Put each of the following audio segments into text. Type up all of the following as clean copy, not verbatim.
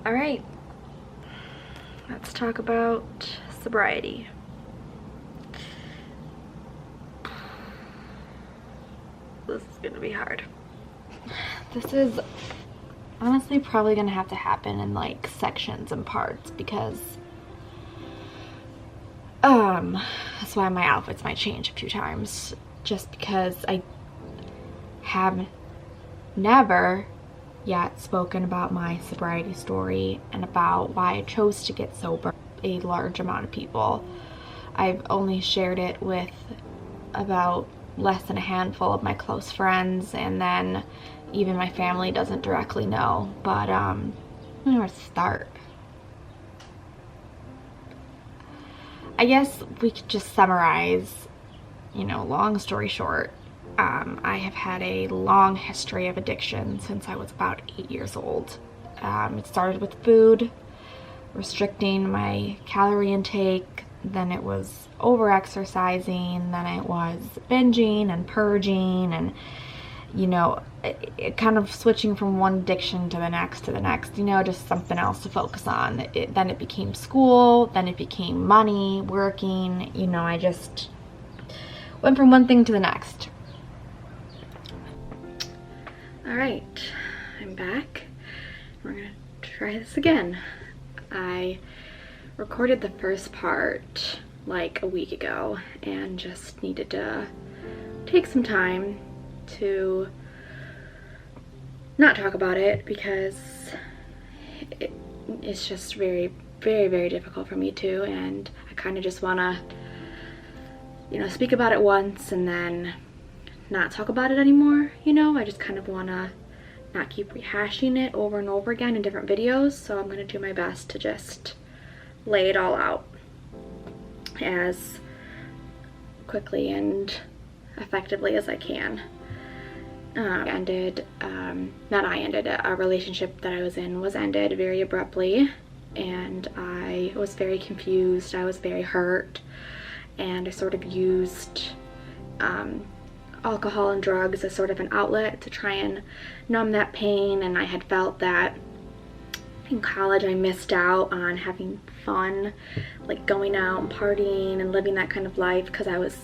All right, let's talk about sobriety. This is gonna be hard. This is honestly probably gonna have to happen in like sections and parts because that's why my outfits might change a few times, just because I have never yet spoken about my sobriety story and about why I chose to get sober a large amount of people. I've only shared it with about less than a handful of my close friends, and then even my family doesn't directly know. But I don't know where to start. I guess we could just summarize, long story short. I have had a long history of addiction since I was about 8 years old. It started with food, restricting my calorie intake, then it was over-exercising, then it was binging and purging, and it kind of switching from one addiction to the next, just something else to focus on. Then it became school, then it became money, working, I just went from one thing to the next. All right, I'm back. We're gonna try this again. I recorded the first part like a week ago and just needed to take some time to not talk about it because it's just very, very, very difficult for me too, and I kind of just want to, speak about it once and then not talk about it anymore. I just kind of want to not keep rehashing it over and over again in different videos, so I'm going to do my best to just lay it all out as quickly and effectively as I can. A relationship that I was in was ended very abruptly, and I was very confused, I was very hurt, and I sort of used alcohol and drugs as sort of an outlet to try and numb that pain. And I had felt that in college I missed out on having fun, like going out and partying and living that kind of life because I was,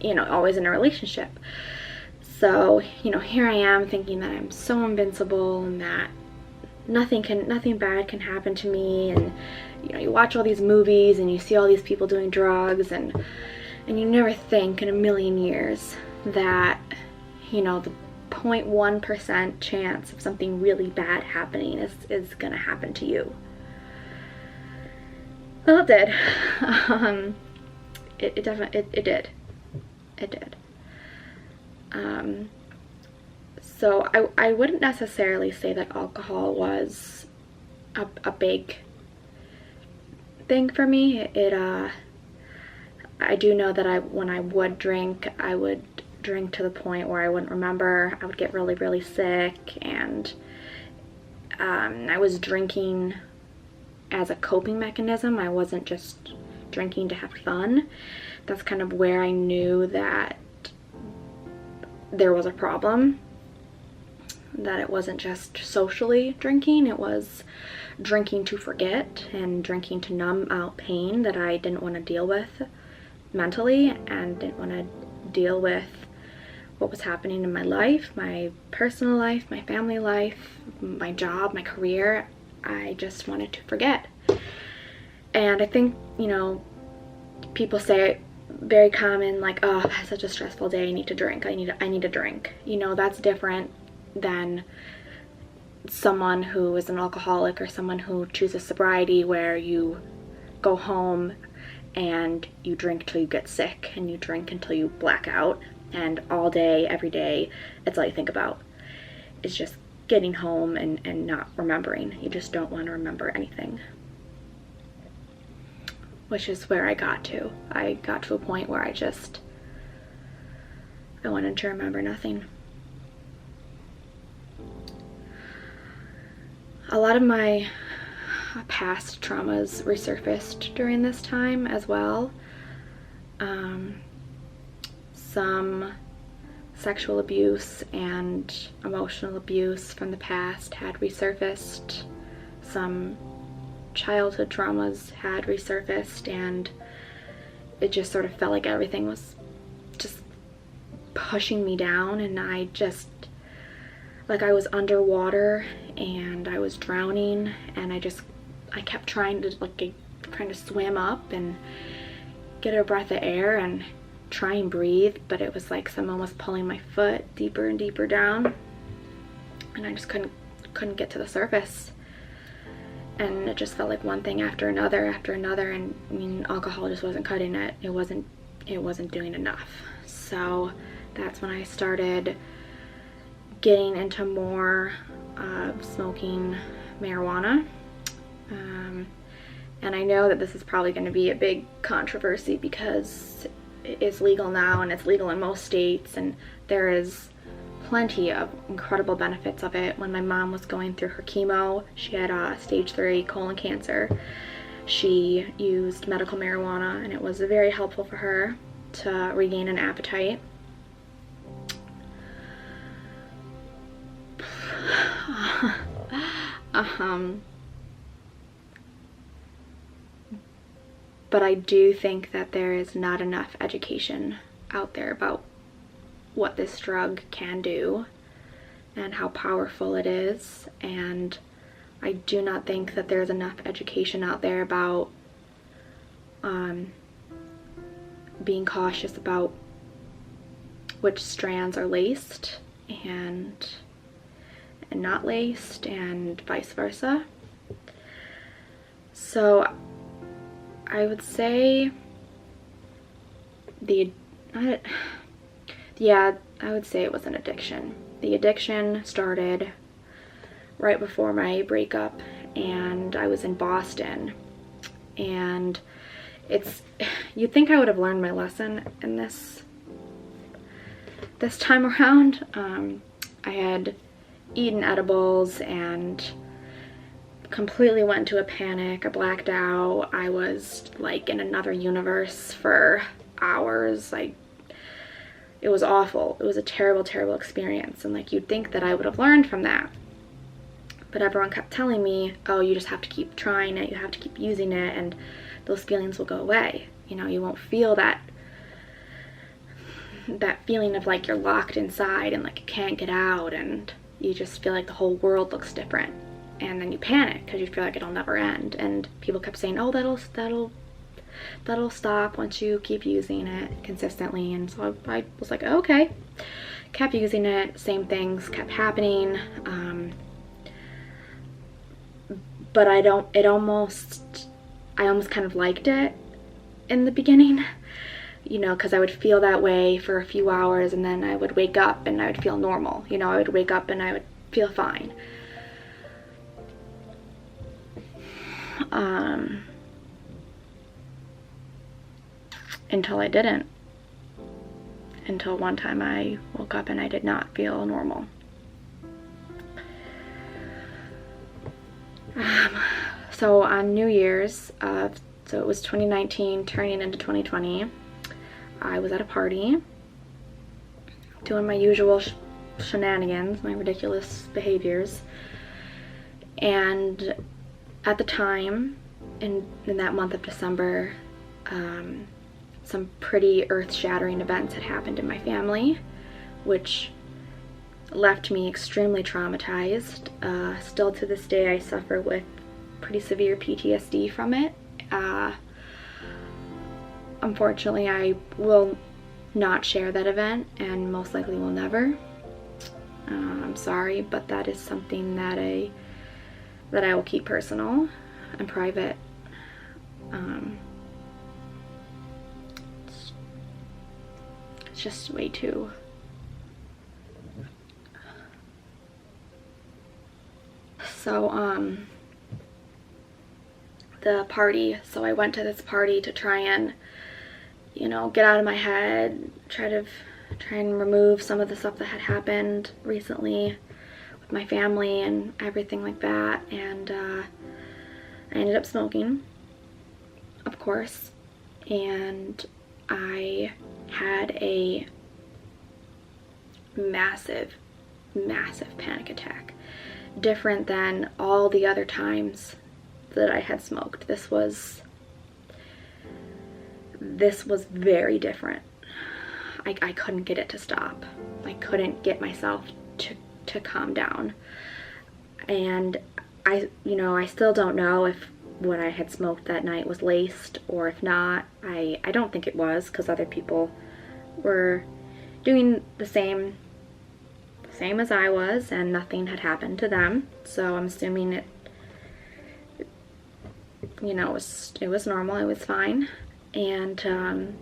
always in a relationship. So, here I am thinking that I'm so invincible and that nothing bad can happen to me. And, you watch all these movies and you see all these people doing drugs, and you never think in a million years that, the 0.1% chance of something really bad happening is gonna happen to you. Well, it did. It definitely did. It did. So I wouldn't necessarily say that alcohol was a big thing for me. I do know that when I would drink, I would drink to the point where I wouldn't remember. I would get really, really sick, and I was drinking as a coping mechanism. I wasn't just drinking to have fun. That's kind of where I knew that there was a problem, that it wasn't just socially drinking, it was drinking to forget and drinking to numb out pain that I didn't want to deal with mentally, and didn't want to deal with what was happening in my life, my personal life, my family life, my job, my career. I just wanted to forget. And I think, people say very common, like, oh, I've had such a stressful day, I need to drink, I need a drink. That's different than someone who is an alcoholic or someone who chooses sobriety, where you go home and you drink till you get sick and you drink until you black out, and all day, every day, it's all you think about. It's just getting home and not remembering. You just don't want to remember anything. Which is where I got to. I got to a point where I wanted to remember nothing. A lot of my past traumas resurfaced during this time as well. Some sexual abuse and emotional abuse from the past had resurfaced. some childhood traumas had resurfaced, and it just sort of felt like everything was just pushing me down, and I just, like, I was underwater and I was drowning, and I kept trying to swim up and get a breath of air and try and breathe, but it was like someone was pulling my foot deeper and deeper down, and I just couldn't get to the surface. And it just felt like one thing after another, and I mean, alcohol just wasn't cutting it. It wasn't doing enough. So that's when I started getting into more smoking marijuana. And I know that this is probably going to be a big controversy because it's legal now, and it's legal in most states, and there is plenty of incredible benefits of it. When my mom was going through her chemo, she had stage 3 colon cancer. She used medical marijuana, and it was very helpful for her to regain an appetite. But I do think that there is not enough education out there about what this drug can do and how powerful it is, and I do not think that there's enough education out there about being cautious about which strands are laced and not laced, and vice versa. So I would say I would say it was an addiction. The addiction started right before my breakup, and I was in Boston, and you'd think I would have learned my lesson in this time around. I had eaten edibles and completely went into a panic. I blacked out. I was like in another universe for hours. It was awful. It was a terrible, terrible experience, and like, you'd think that I would have learned from that. But everyone kept telling me, oh, you just have to keep trying it, you have to keep using it, and those feelings will go away. You know, you won't feel that feeling of like you're locked inside and like you can't get out, and you just feel like the whole world looks different. And then you panic because you feel like it'll never end. And people kept saying, oh, that'll stop once you keep using it consistently. And so I was like, oh, okay. Kept using it, same things kept happening. But I almost kind of liked it in the beginning, you know, because I would feel that way for a few hours, and then I would wake up and I would feel normal. You know, I would wake up and I would feel fine. Until I didn't. Until one time I woke up and I did not feel normal. So on New Year's, so it was 2019 turning into 2020, I was at a party doing my usual shenanigans, my ridiculous behaviors, and at the time, in that month of December, some pretty earth-shattering events had happened in my family, which left me extremely traumatized. Still to this day, I suffer with pretty severe PTSD from it. Unfortunately, I will not share that event, and most likely will never. I'm sorry, but that is something that I will keep personal and private. It's just way too. So, the party, so I went to this party to try and, you know, get out of my head, try and remove some of the stuff that had happened recently with my family and everything like that. And I ended up smoking, of course, and I had a massive panic attack. different than all the other times that I had smoked. This was very different. I couldn't get it to stop. I couldn't get myself to calm down. And I still don't know if what I had smoked that night was laced or if not. I don't think it was, because other people were doing the same as I was and nothing had happened to them. So I'm assuming it was normal, it was fine. And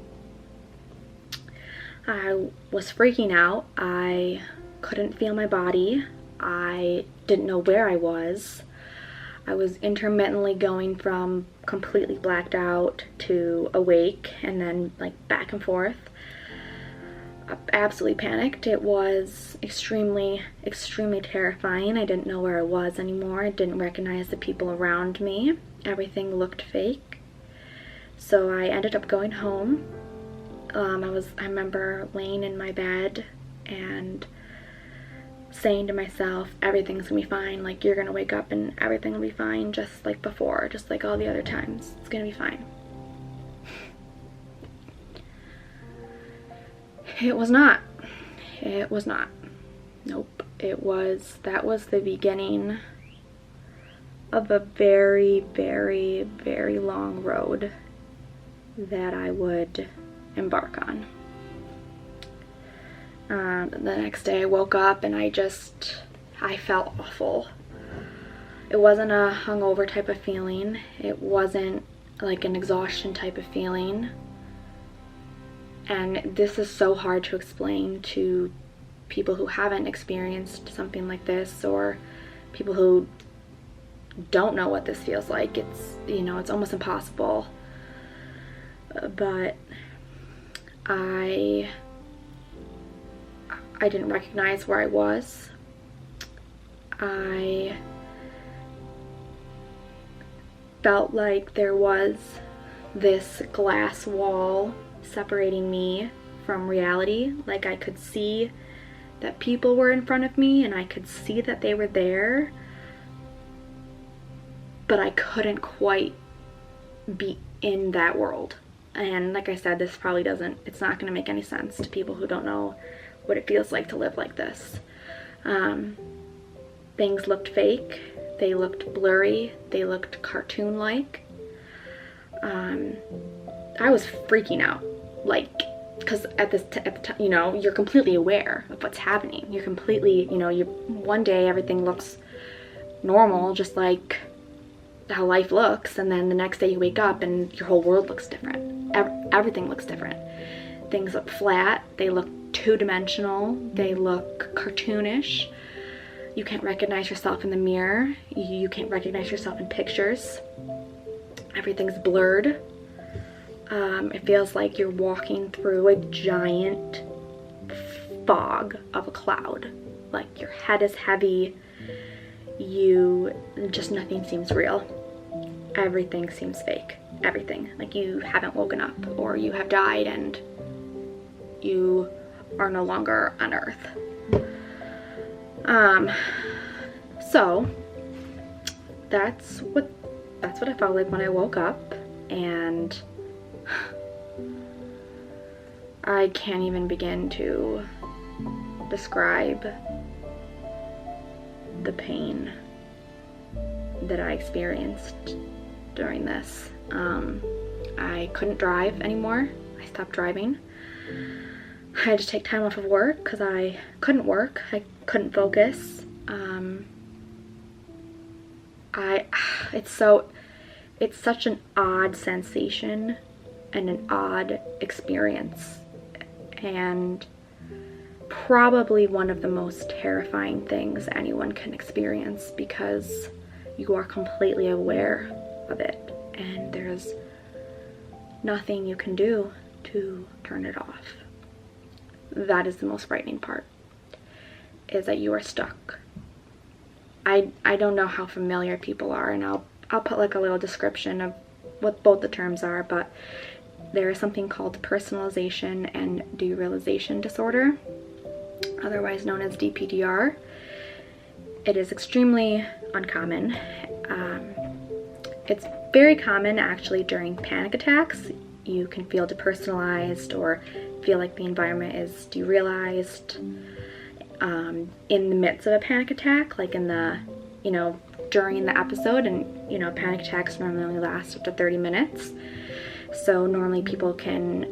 I was freaking out. I couldn't feel my body. I didn't know where I was. I was intermittently going from completely blacked out to awake and then like back and forth. I absolutely panicked. It was extremely, extremely terrifying. I didn't know where I was anymore. I didn't recognize the people around me. Everything looked fake. So I ended up going home. I remember laying in my bed and saying to myself, everything's gonna be fine. Like, you're gonna wake up and everything will be fine, just like before, just like all the other times. It's gonna be fine. It was not. It was not. Nope. That was the beginning of a very, very, very long road that I would embark on. The next day I woke up and I felt awful. It wasn't a hungover type of feeling. It wasn't like an exhaustion type of feeling. And this is so hard to explain to people who haven't experienced something like this, or people who don't know what this feels like. It's almost impossible. But I didn't recognize where I was. I felt like there was this glass wall separating me from reality. Like, I could see that people were in front of me and I could see that they were there, but I couldn't quite be in that world. And like I said, it's not going to make any sense to people who don't know what it feels like to live like this. Things looked fake. They looked blurry. They looked cartoon-like. I was freaking out, like, because at the time, you're completely aware of what's happening. You're completely, one day everything looks normal, just like how life looks, and then the next day you wake up and your whole world looks different. Everything looks different. Things look flat. They look two-dimensional. They look cartoonish. You can't recognize yourself in the mirror. You can't recognize yourself in pictures. Everything's blurred. It feels like you're walking through a giant fog of a cloud. Like, your head is heavy. Nothing seems real. Everything seems fake. Everything. Like, you haven't woken up, or you have died and you are no longer on Earth. So that's what I felt like when I woke up, and I can't even begin to describe the pain that I experienced during this. I couldn't drive anymore. I stopped driving. I had to take time off of work because I couldn't work. I couldn't focus. It's such an odd sensation and an odd experience, and probably one of the most terrifying things anyone can experience, because you are completely aware of it and there's nothing you can do to turn it off. That is the most frightening part, is that you are stuck. I don't know how familiar people are, and I'll put like a little description of what both the terms are, but there is something called personalization and derealization disorder, otherwise known as DPDR. It is extremely uncommon. It's very common actually during panic attacks. You can feel depersonalized or feel like the environment is derealized in the midst of a panic attack, like in the, during the episode. And, panic attacks normally last up to 30 minutes. So normally people can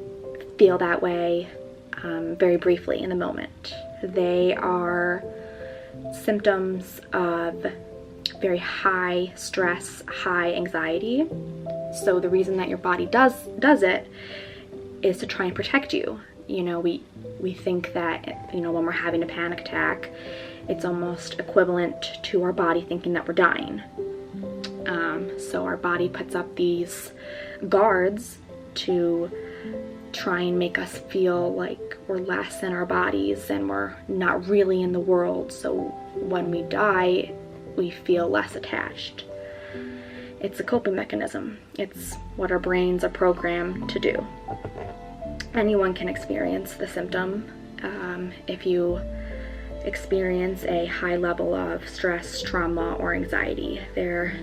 feel that way very briefly in the moment. They are symptoms of very high stress, high anxiety. So the reason that your body does it is to try and protect you. We think that, when we're having a panic attack, it's almost equivalent to our body thinking that we're dying. So our body puts up these guards to try and make us feel like we're less in our bodies and we're not really in the world. So when we die, we feel less attached. It's a coping mechanism. It's what our brains are programmed to do. Anyone can experience the symptom. If you experience a high level of stress, trauma, or anxiety, they're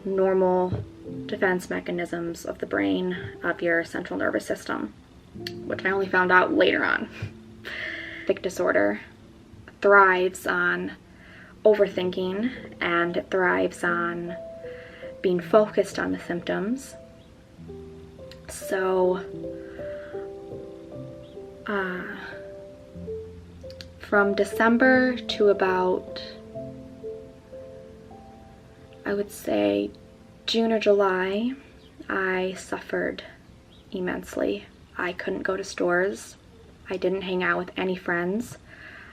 normal defense mechanisms of the brain, of your central nervous system, which I only found out later on. Affective disorder thrives on overthinking, and it thrives on being focused on the symptoms. So from December to about, I would say, June or July, I suffered immensely. I couldn't go to stores. I didn't hang out with any friends.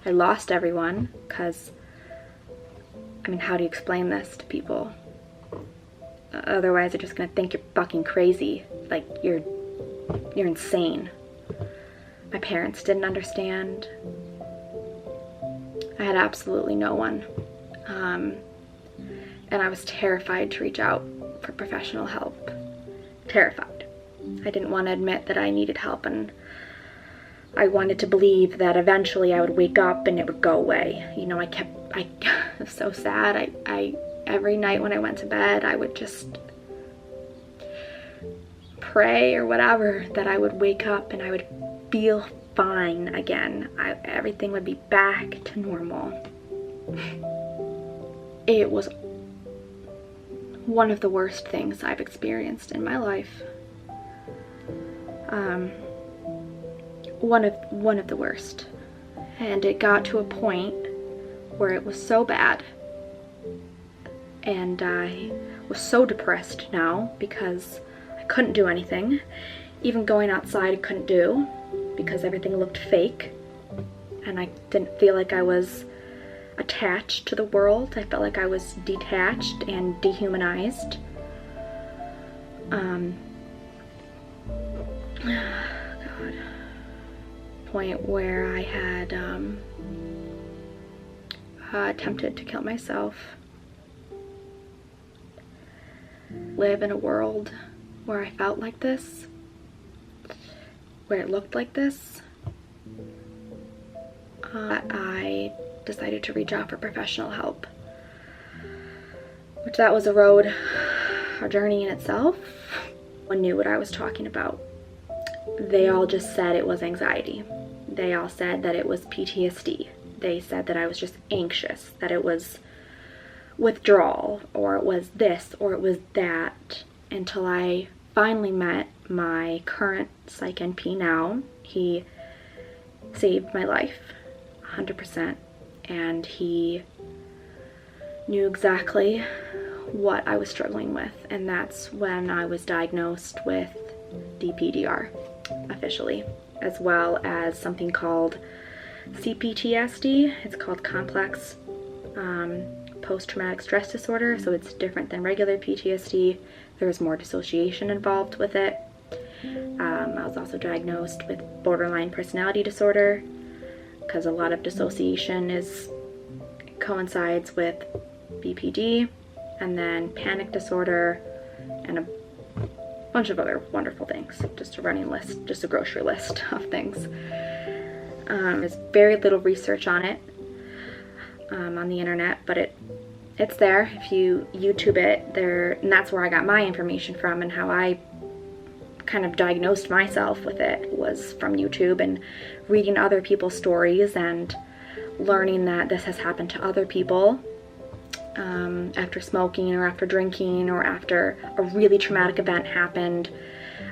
I lost everyone because, how do you explain this to people? Otherwise, they're just gonna think you're fucking crazy. Like, you're insane. My parents didn't understand. I had absolutely no one. And I was terrified to reach out for professional help. Terrified. I didn't want to admit that I needed help, and I wanted to believe that eventually I would wake up and it would go away. I was so sad. I every night when I went to bed, I would just pray or whatever that I would wake up and I would feel fine again. Everything would be back to normal. It was one of the worst things I've experienced in my life. One of the worst. And it got to a point where it was so bad, and I was so depressed now because I couldn't do anything. Even going outside I couldn't do because everything looked fake, and I didn't feel like I was attached to the world. I felt like I was detached and dehumanized. God. Point where I had attempted to kill myself. Live in a world where I felt like this, where it looked like this. I decided to reach out for professional help, which that was a journey in itself. No one knew what I was talking about. They all just said it was anxiety. They all said that it was PTSD. They said that I was just anxious, that it was withdrawal, or it was this, or it was that, until I finally met my current psych NP now. He saved my life, 100%, and he knew exactly what I was struggling with, and that's when I was diagnosed with DPDR officially, as well as something called C-PTSD. It's called complex post-traumatic stress disorder, so it's different than regular PTSD. There's more dissociation involved with it. I was also diagnosed with borderline personality disorder because a lot of dissociation coincides with BPD, and then panic disorder, and a bunch of other wonderful things. Just a running list, just a grocery list of things. There's very little research on it. on the internet, but it's there if you YouTube it there, and that's where I got my information from, and how I kind of diagnosed myself with it was from YouTube and reading other people's stories and learning that this has happened to other people after smoking or after drinking or after a really traumatic event happened.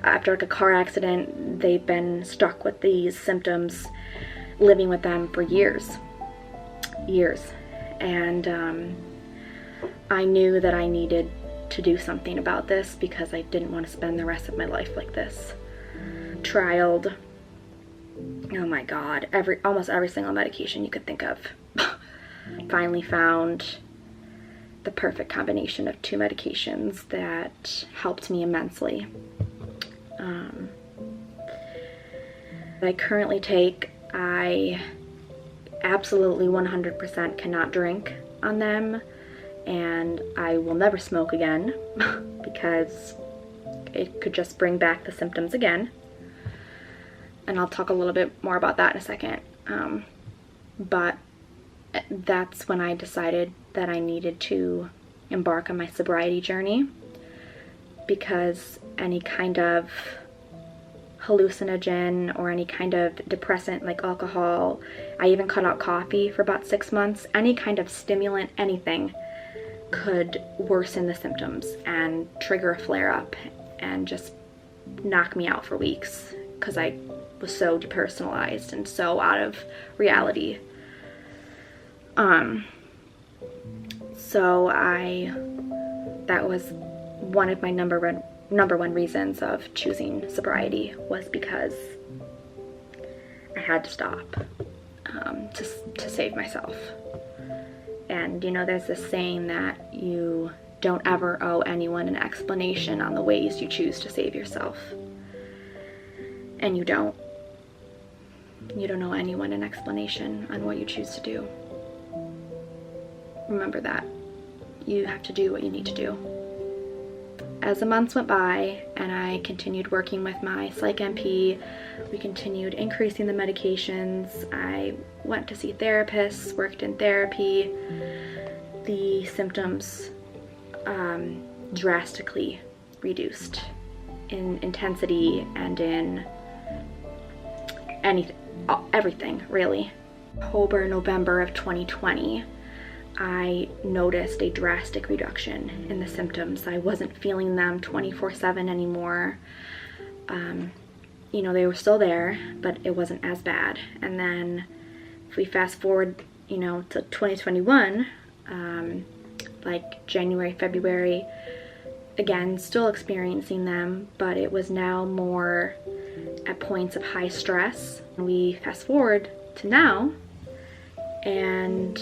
After like a car accident, they've been stuck with these symptoms, living with them for years. And I knew that I needed to do something about this because I didn't want to spend the rest of my life like this. Trialed, oh my God, almost every single medication you could think of. Finally found the perfect combination of 2 medications that helped me immensely. I currently take, I absolutely 100% cannot drink on them, and I will never smoke again because it could just bring back the symptoms again. And I'll talk a little bit more about that in a second. But that's when I decided that I needed to embark on my sobriety journey, because any kind of hallucinogen or any kind of depressant like alcohol, I even cut out coffee for about 6 months, any kind of stimulant, anything could worsen the symptoms and trigger a flare-up and just knock me out for weeks because I was so depersonalized and so out of reality. So that was one of my number one reasons of choosing sobriety, was because I had to stop to save myself. And you know, there's this saying that you don't ever owe anyone an explanation on the ways you choose to save yourself. And you don't owe anyone an explanation on what you choose to do. Remember that. You have to do what you need to do. As the months went by and I continued working with my psych MP, we continued increasing the medications. I went to see therapists, worked in therapy. The symptoms drastically reduced in intensity and in everything, really. October, November of 2020, I noticed a drastic reduction in the symptoms. I wasn't feeling them 24/7 anymore. You know, they were still there, but it wasn't as bad. And then if we fast forward, you know, to 2021, like January, February, again, still experiencing them, but it was now more at points of high stress. We fast forward to now, and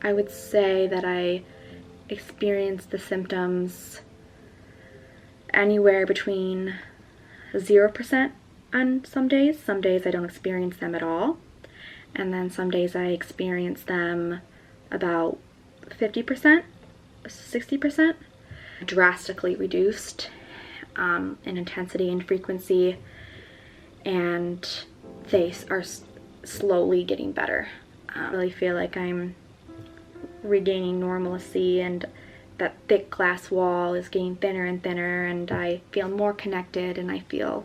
I would say that I experienced the symptoms anywhere between 0% on some days. Some days I don't experience them at all. And then some days I experience them about 50%, 60%. Drastically reduced in intensity and frequency, and they are slowly getting better. I really feel like I'm regaining normalcy, and that thick glass wall is getting thinner and thinner, and I feel more connected, and I feel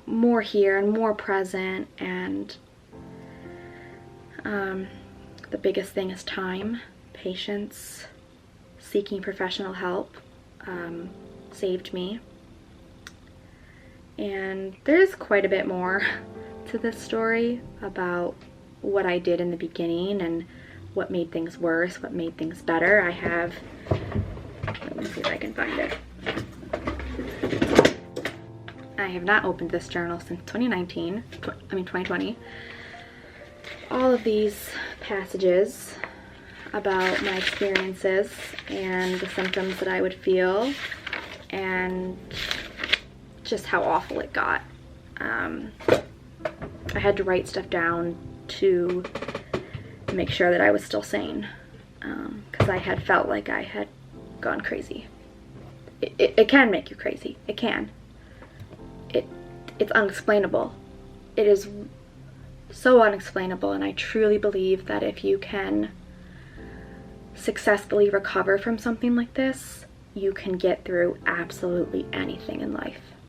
more here and more present. And the biggest thing is time, patience, seeking professional help saved me. And there's quite a bit more to this story about what I did in the beginning and what made things worse, what made things better. Let me see if I can find it. I have not opened this journal since 2020. All of these passages about my experiences and the symptoms that I would feel and just how awful it got. I had to write stuff down to make sure that I was still sane, because I had felt like I had gone crazy. It can make you crazy. It can. It's unexplainable. It is so unexplainable, and I truly believe that if you can successfully recover from something like this, you can get through absolutely anything in life.